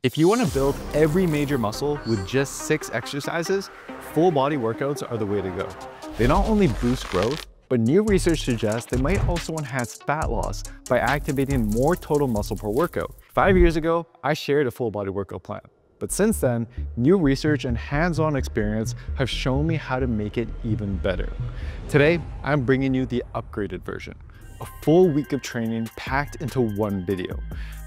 If you want to build every major muscle with just 6 exercises, full body workouts are the way to go. They not only boost growth, but new research suggests they might also enhance fat loss by activating more total muscle per workout. 5 years ago, I shared a full body workout plan. But since then, new research and hands-on experience have shown me how to make it even better. Today, I'm bringing you the upgraded version. A full week of training packed into one video.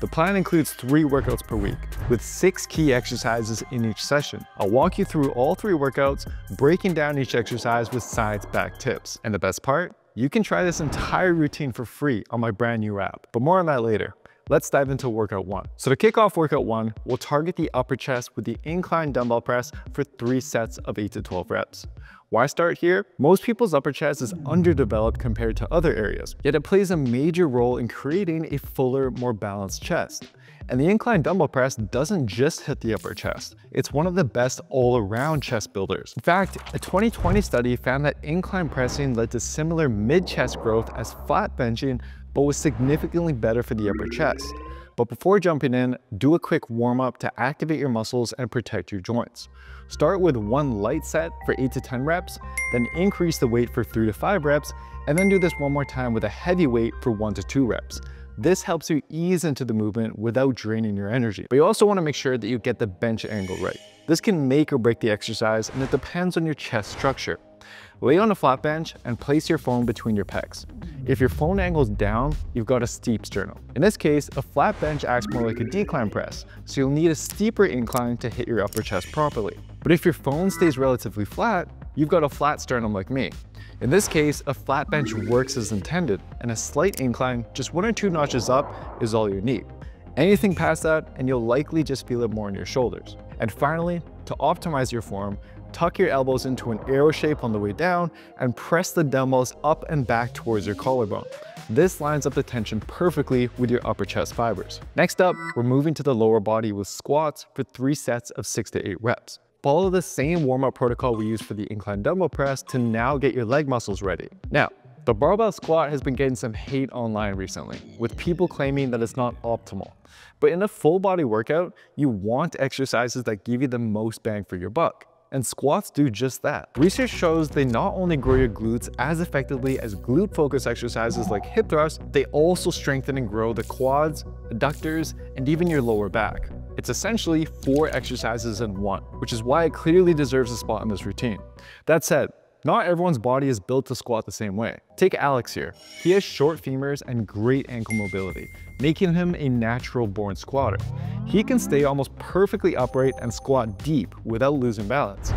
The plan includes 3 workouts per week, with 6 key exercises in each session. I'll walk you through all 3 workouts, breaking down each exercise with science-backed tips. And the best part? You can try this entire routine for free on my brand new app. But more on that later. Let's dive into workout 1. So to kick off workout 1, we'll target the upper chest with the incline dumbbell press for 3 sets of 8 to 12 reps. Why start here? Most people's upper chest is underdeveloped compared to other areas, yet it plays a major role in creating a fuller, more balanced chest. And the incline dumbbell press doesn't just hit the upper chest. It's one of the best all-around chest builders. In fact, a 2020 study found that incline pressing led to similar mid-chest growth as flat benching, but was significantly better for the upper chest. But before jumping in, do a quick warm-up to activate your muscles and protect your joints. Start with 1 light set for 8 to 10 reps, then increase the weight for 3 to 5 reps, and then do this one more time with a heavy weight for 1 to 2 reps. This helps you ease into the movement without draining your energy. But you also want to make sure that you get the bench angle right. This can make or break the exercise, and it depends on your chest structure. Lay on a flat bench and place your phone between your pecs. If your phone angles down, you've got a steep sternum. In this case, a flat bench acts more like a decline press, so you'll need a steeper incline to hit your upper chest properly. But if your phone stays relatively flat, you've got a flat sternum like me. In this case, a flat bench works as intended, and a slight incline, just 1 or 2 notches up, is all you need. Anything past that, and you'll likely just feel it more in your shoulders. And finally, to optimize your form, tuck your elbows into an arrow shape on the way down and press the dumbbells up and back towards your collarbone. This lines up the tension perfectly with your upper chest fibers. Next up, we're moving to the lower body with squats for 3 sets of 6 to 8 reps. Follow the same warm-up protocol we used for the incline dumbbell press to now get your leg muscles ready. Now, the barbell squat has been getting some hate online recently, with people claiming that it's not optimal. But in a full body workout, you want exercises that give you the most bang for your buck. And squats do just that. Research shows they not only grow your glutes as effectively as glute-focused exercises like hip thrusts, they also strengthen and grow the quads, adductors, and even your lower back. It's essentially 4 exercises in one, which is why it clearly deserves a spot in this routine. That said, not everyone's body is built to squat the same way. Take Alex here. He has short femurs and great ankle mobility, making him a natural-born squatter. He can stay almost perfectly upright and squat deep without losing balance.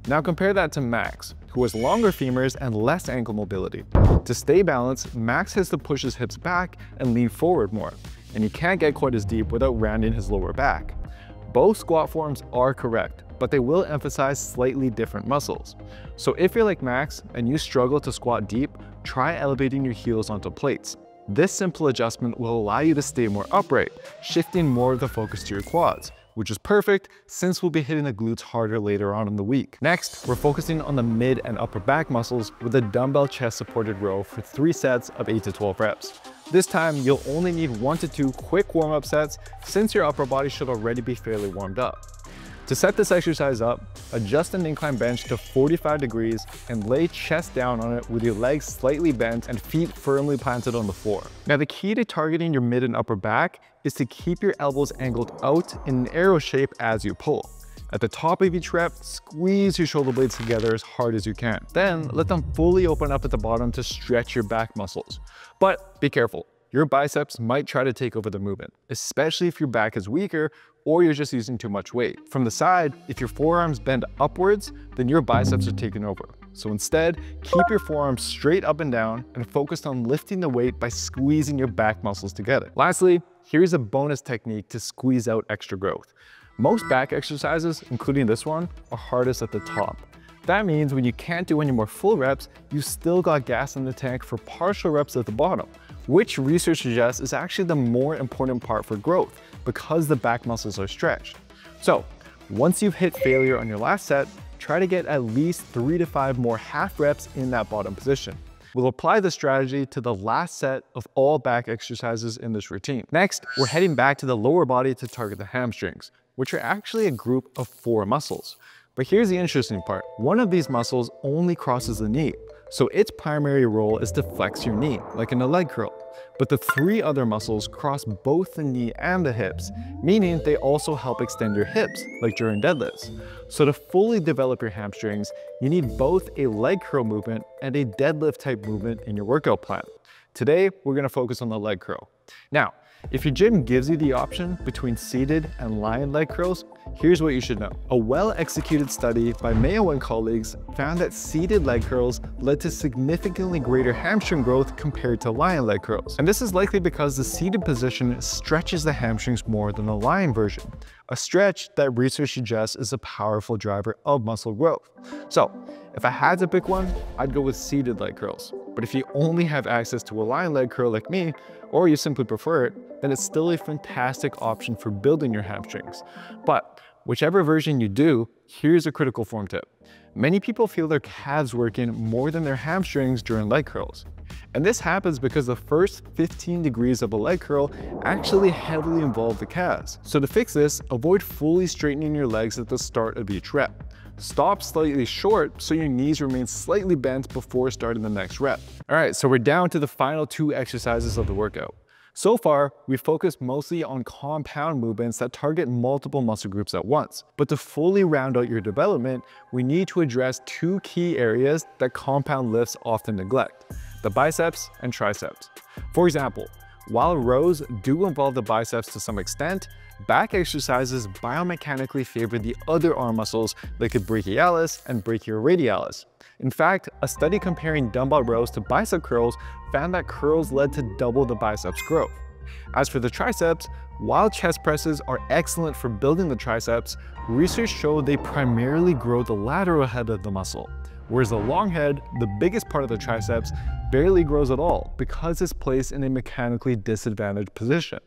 Now compare that to Max, who has longer femurs and less ankle mobility. To stay balanced, Max has to push his hips back and lean forward more, and he can't get quite as deep without rounding his lower back. Both squat forms are correct, but they will emphasize slightly different muscles. So if you're like Max and you struggle to squat deep, try elevating your heels onto plates. This simple adjustment will allow you to stay more upright, shifting more of the focus to your quads, which is perfect since we'll be hitting the glutes harder later on in the week. Next, we're focusing on the mid and upper back muscles with a dumbbell chest supported row for 3 sets of 8 to 12 reps. This time, you'll only need 1 to 2 quick warm-up sets since your upper body should already be fairly warmed up. To set this exercise up, adjust an incline bench to 45 degrees and lay chest down on it with your legs slightly bent and feet firmly planted on the floor. Now the key to targeting your mid and upper back is to keep your elbows angled out in an arrow shape as you pull. At the top of each rep, squeeze your shoulder blades together as hard as you can. Then let them fully open up at the bottom to stretch your back muscles. But be careful. Your biceps might try to take over the movement, especially if your back is weaker or you're just using too much weight. From the side, if your forearms bend upwards, then your biceps are taking over. So instead, keep your forearms straight up and down and focus on lifting the weight by squeezing your back muscles together. Lastly, here's a bonus technique to squeeze out extra growth. Most back exercises, including this one, are hardest at the top. That means when you can't do any more full reps, you still got gas in the tank for partial reps at the bottom, which research suggests is actually the more important part for growth because the back muscles are stretched. So once you've hit failure on your last set, try to get at least 3 to 5 more half reps in that bottom position. We'll apply the strategy to the last set of all back exercises in this routine. Next, we're heading back to the lower body to target the hamstrings. which are actually a group of 4 muscles. But here's the interesting part. One of these muscles only crosses the knee, so its primary role is to flex your knee, like in a leg curl. But the 3 other muscles cross both the knee and the hips, meaning they also help extend your hips, like during deadlifts. So to fully develop your hamstrings, you need both a leg curl movement and a deadlift type movement in your workout plan. Today, we're gonna focus on the leg curl. Now, if your gym gives you the option between seated and lying leg curls, here's what you should know. A well-executed study by Mayo and colleagues found that seated leg curls led to significantly greater hamstring growth compared to lying leg curls. And this is likely because the seated position stretches the hamstrings more than the lying version, a stretch that research suggests is a powerful driver of muscle growth. So, if I had to pick one, I'd go with seated leg curls. But if you only have access to a lying leg curl like me, or you simply prefer it, then it's still a fantastic option for building your hamstrings. But whichever version you do, here's a critical form tip. Many people feel their calves working more than their hamstrings during leg curls. And this happens because the first 15 degrees of a leg curl actually heavily involve the calves. So to fix this, avoid fully straightening your legs at the start of each rep. Stop slightly short so your knees remain slightly bent before starting the next rep. All right, so we're down to the final 2 exercises of the workout. So far, we've focused mostly on compound movements that target multiple muscle groups at once. But to fully round out your development, we need to address 2 key areas that compound lifts often neglect: the biceps and triceps. For example, while rows do involve the biceps to some extent, back exercises biomechanically favor the other arm muscles like the brachialis and brachioradialis. In fact, a study comparing dumbbell rows to bicep curls found that curls led to double the biceps growth. As for the triceps, while chest presses are excellent for building the triceps, research showed they primarily grow the lateral head of the muscle, whereas the long head, the biggest part of the triceps, barely grows at all because it's placed in a mechanically disadvantaged position.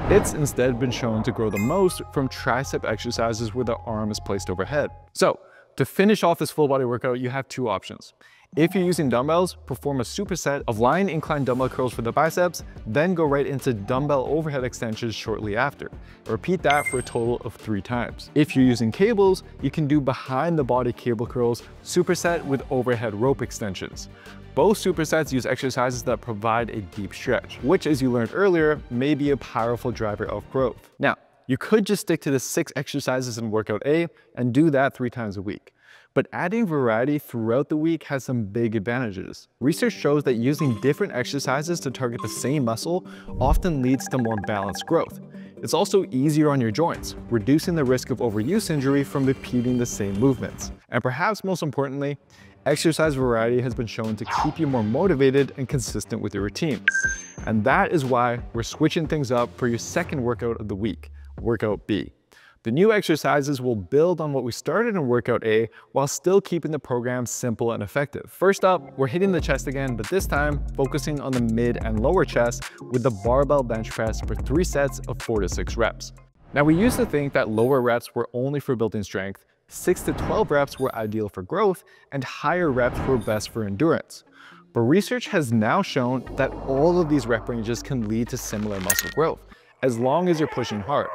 It's instead been shown to grow the most from tricep exercises where the arm is placed overhead. So, to finish off this full body workout, you have 2 options. If you're using dumbbells, perform a superset of lying incline dumbbell curls for the biceps, then go right into dumbbell overhead extensions shortly after. Repeat that for a total of 3 times. If you're using cables, you can do behind the body cable curls, superset with overhead rope extensions. Both supersets use exercises that provide a deep stretch, which, as you learned earlier, may be a powerful driver of growth. Now, you could just stick to the 6 exercises in workout A and do that 3 times a week. But adding variety throughout the week has some big advantages. Research shows that using different exercises to target the same muscle often leads to more balanced growth. It's also easier on your joints, reducing the risk of overuse injury from repeating the same movements. And perhaps most importantly, exercise variety has been shown to keep you more motivated and consistent with your routine. And that is why we're switching things up for your second workout of the week, Workout B. The new exercises will build on what we started in Workout A while still keeping the program simple and effective. First up, we're hitting the chest again, but this time focusing on the mid and lower chest with the barbell bench press for 3 sets of 4 to 6 reps. Now, we used to think that lower reps were only for building strength, 6 to 12 reps were ideal for growth, and higher reps were best for endurance. But research has now shown that all of these rep ranges can lead to similar muscle growth, as long as you're pushing hard.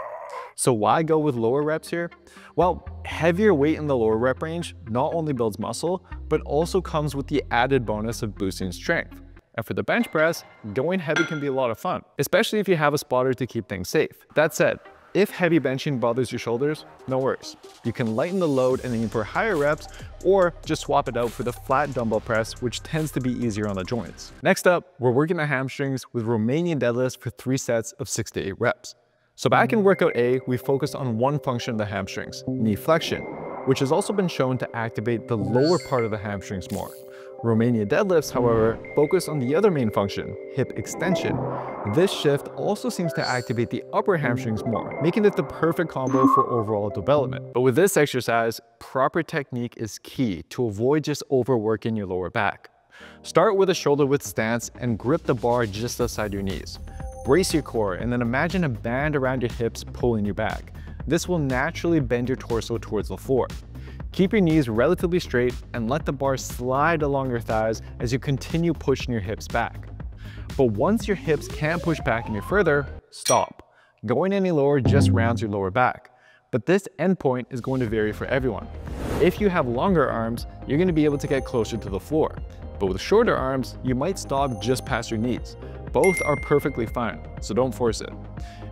So why go with lower reps here? Well, heavier weight in the lower rep range not only builds muscle, but also comes with the added bonus of boosting strength. And for the bench press, going heavy can be a lot of fun, especially if you have a spotter to keep things safe. That said, if heavy benching bothers your shoulders, no worries. You can lighten the load and aim for higher reps, or just swap it out for the flat dumbbell press, which tends to be easier on the joints. Next up, we're working the hamstrings with Romanian deadlifts for 3 sets of 6 to 8 reps. So back in Workout A, we focused on one function of the hamstrings, knee flexion, which has also been shown to activate the lower part of the hamstrings more. Romanian deadlifts, however, focus on the other main function, hip extension. This shift also seems to activate the upper hamstrings more, making it the perfect combo for overall development. But with this exercise, proper technique is key to avoid just overworking your lower back. Start with a shoulder width stance and grip the bar just outside your knees. Brace your core and then imagine a band around your hips pulling you back. This will naturally bend your torso towards the floor. Keep your knees relatively straight and let the bar slide along your thighs as you continue pushing your hips back. But once your hips can't push back any further, stop. Going any lower just rounds your lower back. but this endpoint is going to vary for everyone. If you have longer arms, you're going to be able to get closer to the floor, but with shorter arms, you might stop just past your knees. Both are perfectly fine, so don't force it.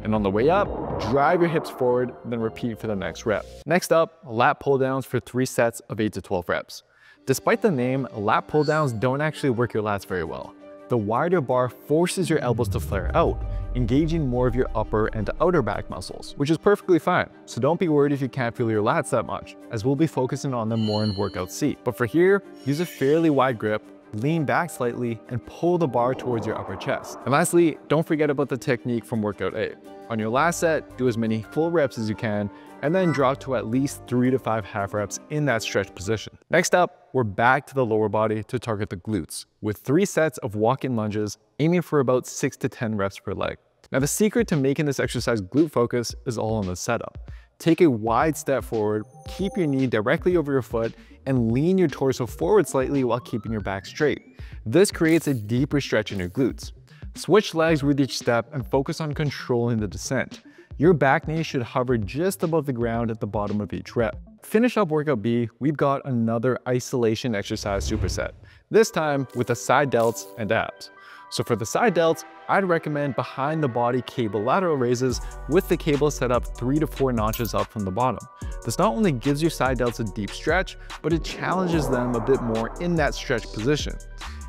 And on the way up, drive your hips forward, then repeat for the next rep. Next up, lat pull downs for 3 sets of 8 to 12 reps. Despite the name, lat pull downs don't actually work your lats very well. The wider bar forces your elbows to flare out, engaging more of your upper and outer back muscles, which is perfectly fine. So don't be worried if you can't feel your lats that much, as we'll be focusing on them more in workout C. But for here, use a fairly wide grip, lean back slightly, and pull the bar towards your upper chest. And lastly, don't forget about the technique from workout A. On your last set, do as many full reps as you can, and then drop to at least 3 to 5 half reps in that stretch position. Next up, we're back to the lower body to target the glutes, with 3 sets of walk-in lunges, aiming for about 6 to 10 reps per leg. Now the secret to making this exercise glute focus is all in the setup. Take a wide step forward, keep your knee directly over your foot, and lean your torso forward slightly while keeping your back straight. This creates a deeper stretch in your glutes. Switch legs with each step and focus on controlling the descent. Your back knee should hover just above the ground at the bottom of each rep. Finish up workout B, we've got another isolation exercise superset, this time with the side delts and abs. So for the side delts, I'd recommend behind the body cable lateral raises with the cable set up 3 to 4 notches up from the bottom. This not only gives your side delts a deep stretch, but it challenges them a bit more in that stretch position.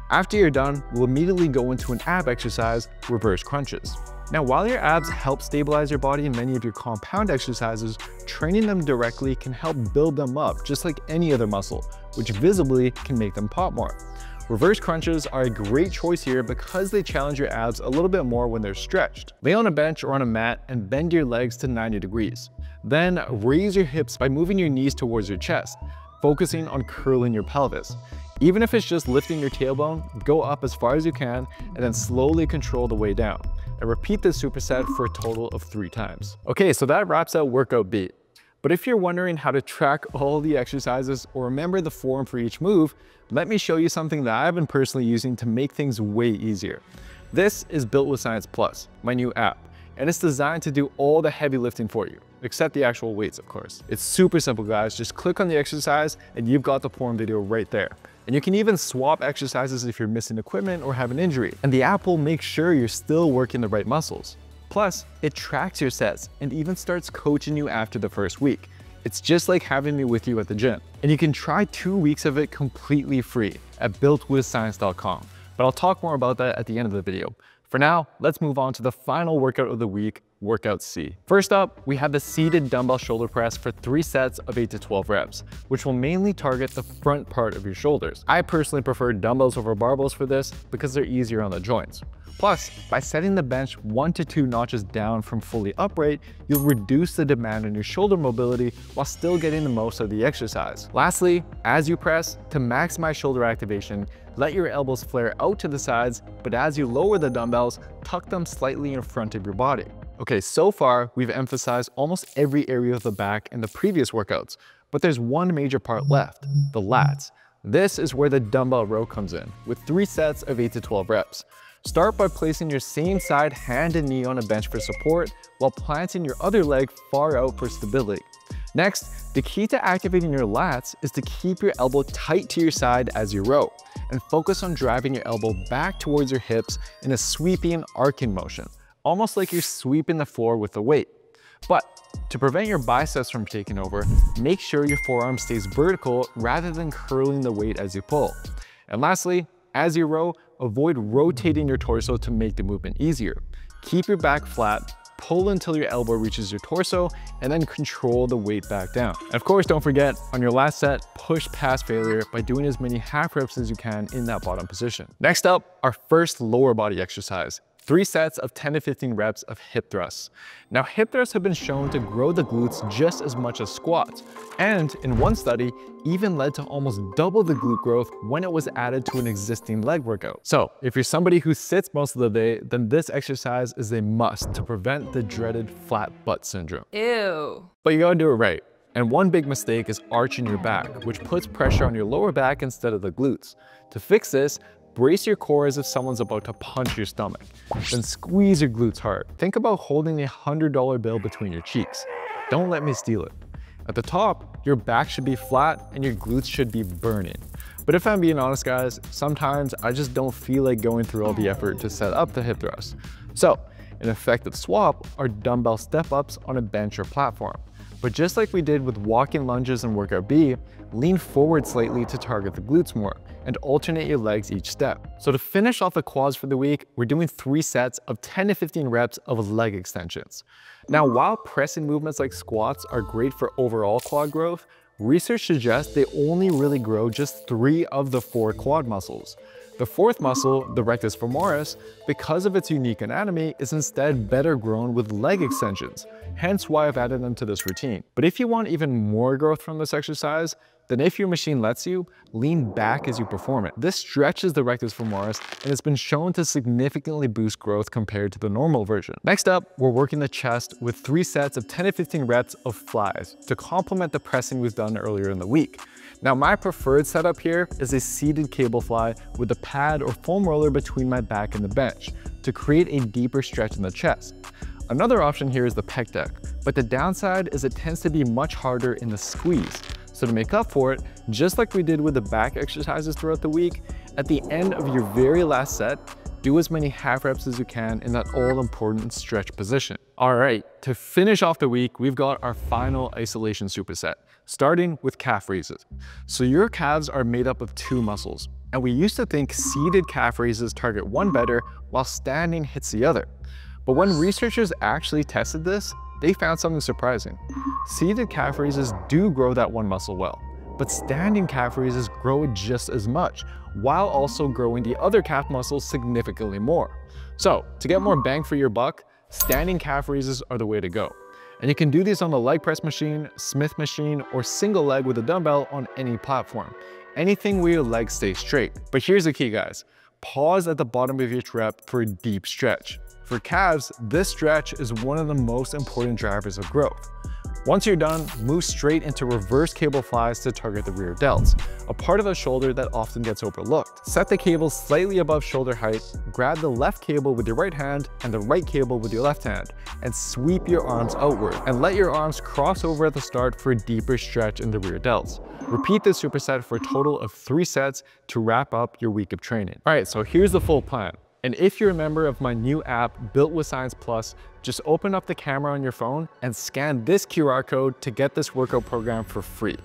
After you're done, we'll immediately go into an ab exercise, reverse crunches. Now, while your abs help stabilize your body in many of your compound exercises, training them directly can help build them up just like any other muscle, which visibly can make them pop more. Reverse crunches are a great choice here because they challenge your abs a little bit more when they're stretched. Lay on a bench or on a mat and bend your legs to 90 degrees. Then raise your hips by moving your knees towards your chest, focusing on curling your pelvis. Even if it's just lifting your tailbone, go up as far as you can and then slowly control the way down. And repeat this superset for a total of 3 times. Okay, so that wraps out workout B. But if you're wondering how to track all the exercises or remember the form for each move, let me show you something that I've been personally using to make things way easier. This is Built with Science Plus, my new app, and it's designed to do all the heavy lifting for you, except the actual weights, of course. It's super simple, guys. Just click on the exercise and you've got the form video right there. And you can even swap exercises if you're missing equipment or have an injury, and the app will make sure you're still working the right muscles. Plus, it tracks your sets and even starts coaching you after the first week. It's just like having me with you at the gym. And you can try 2 weeks of it completely free at builtwithscience.com. But I'll talk more about that at the end of the video. For now, let's move on to the final workout of the week, workout C. First up, we have the seated dumbbell shoulder press for 3 sets of 8 to 12 reps, which will mainly target the front part of your shoulders. I personally prefer dumbbells over barbells for this because they're easier on the joints. Plus, by setting the bench 1 to 2 notches down from fully upright, you'll reduce the demand on your shoulder mobility while still getting the most of the exercise. Lastly, as you press, to maximize shoulder activation, let your elbows flare out to the sides, but as you lower the dumbbells, tuck them slightly in front of your body. Okay, so far, we've emphasized almost every area of the back in the previous workouts, but there's one major part left, the lats. This is where the dumbbell row comes in, with 3 sets of 8 to 12 reps. Start by placing your same side hand and knee on a bench for support, while planting your other leg far out for stability. Next, the key to activating your lats is to keep your elbow tight to your side as you row, and focus on driving your elbow back towards your hips in a sweeping, arcing motion, almost like you're sweeping the floor with the weight. But to prevent your biceps from taking over, make sure your forearm stays vertical rather than curling the weight as you pull. And lastly, as you row, avoid rotating your torso to make the movement easier. Keep your back flat, pull until your elbow reaches your torso, and then control the weight back down. And of course, don't forget, on your last set, push past failure by doing as many half reps as you can in that bottom position. Next up, our first lower body exercise. 3 sets of 10 to 15 reps of hip thrusts. Now, hip thrusts have been shown to grow the glutes just as much as squats, and in one study, even led to almost double the glute growth when it was added to an existing leg workout. So, if you're somebody who sits most of the day, then this exercise is a must to prevent the dreaded flat butt syndrome. Ew. But you gotta do it right. And one big mistake is arching your back, which puts pressure on your lower back instead of the glutes. To fix this, brace your core as if someone's about to punch your stomach. Then squeeze your glutes hard. Think about holding a $100 bill between your cheeks. Don't let me steal it. At the top, your back should be flat and your glutes should be burning. But if I'm being honest guys, sometimes I just don't feel like going through all the effort to set up the hip thrust. So an effective swap are dumbbell step-ups on a bench or platform. But just like we did with walking lunges in workout B, lean forward slightly to target the glutes more and alternate your legs each step. So to finish off the quads for the week, we're doing 3 sets of 10 to 15 reps of leg extensions. Now, while pressing movements like squats are great for overall quad growth, research suggests they only really grow just 3 of the 4 quad muscles. The 4th muscle, the rectus femoris, because of its unique anatomy, is instead better grown with leg extensions, hence why I've added them to this routine. But if you want even more growth from this exercise, then if your machine lets you, lean back as you perform it. This stretches the rectus femoris and it's been shown to significantly boost growth compared to the normal version. Next up, we're working the chest with 3 sets of 10 to 15 reps of flies to complement the pressing we've done earlier in the week. Now, my preferred setup here is a seated cable fly with a pad or foam roller between my back and the bench to create a deeper stretch in the chest. Another option here is the pec deck, but the downside is it tends to be much harder in the squeeze. So to make up for it, just like we did with the back exercises throughout the week, at the end of your very last set, do as many half reps as you can in that all-important stretch position. All right, to finish off the week, we've got our final isolation superset, starting with calf raises. So your calves are made up of 2 muscles, and we used to think seated calf raises target one better while standing hits the other. But when researchers actually tested this, they found something surprising. Seated calf raises do grow that one muscle well, but standing calf raises grow it just as much, while also growing the other calf muscles significantly more. So to get more bang for your buck, standing calf raises are the way to go. And you can do these on the leg press machine, Smith machine, or single leg with a dumbbell on any platform. Anything where your legs stay straight. But here's the key guys, pause at the bottom of each rep for a deep stretch. For calves, this stretch is one of the most important drivers of growth. Once you're done, move straight into reverse cable flies to target the rear delts, a part of the shoulder that often gets overlooked. Set the cable slightly above shoulder height, grab the left cable with your right hand and the right cable with your left hand, and sweep your arms outward, and let your arms cross over at the start for a deeper stretch in the rear delts. Repeat this superset for a total of 3 sets to wrap up your week of training. All right, so here's the full plan. And if you're a member of my new app, Built with Science Plus, just open up the camera on your phone and scan this QR code to get this workout program for free.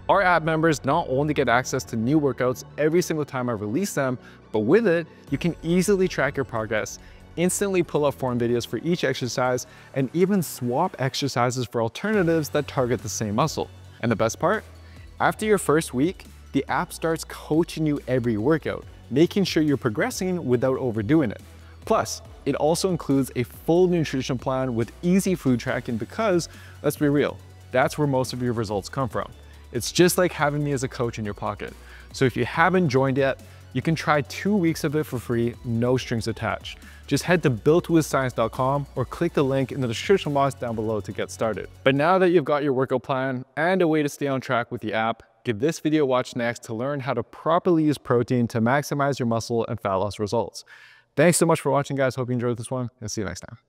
Our app members not only get access to new workouts every single time I release them, but with it, you can easily track your progress, instantly pull up form videos for each exercise, and even swap exercises for alternatives that target the same muscle. And the best part? After your first week, the app starts coaching you every workout, making sure you're progressing without overdoing it. Plus, it also includes a full nutrition plan with easy food tracking because, let's be real, that's where most of your results come from. It's just like having me as a coach in your pocket. So if you haven't joined yet, you can try 2 weeks of it for free, no strings attached. Just head to builtwithscience.com or click the link in the description box down below to get started. But now that you've got your workout plan and a way to stay on track with the app, give this video a watch next to learn how to properly use protein to maximize your muscle and fat loss results. Thanks so much for watching guys, hope you enjoyed this one and see you next time.